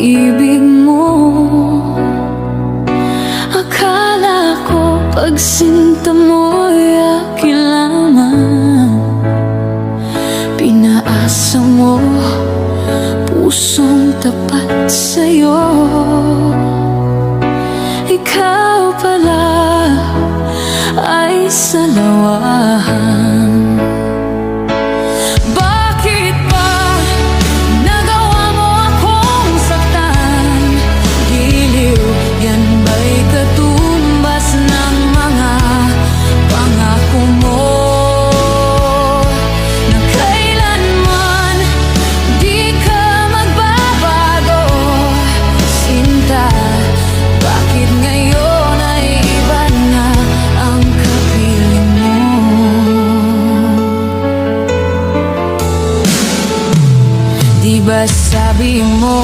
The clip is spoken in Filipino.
pag-ibig mo. Akala ko pagsinta mo'y akin lamang. Pinaasa mo pusong tapat sa'yo. Ikaw pala ay salawahan. Bakit ba nagawa mo akong saktan? Giliw, yan ba'y katumbas ng mga pangako mo? Na kailanman di ka magbabago, sinta. Bakit ngayon ay iba na ang kapiling mo? Di ba sabi mo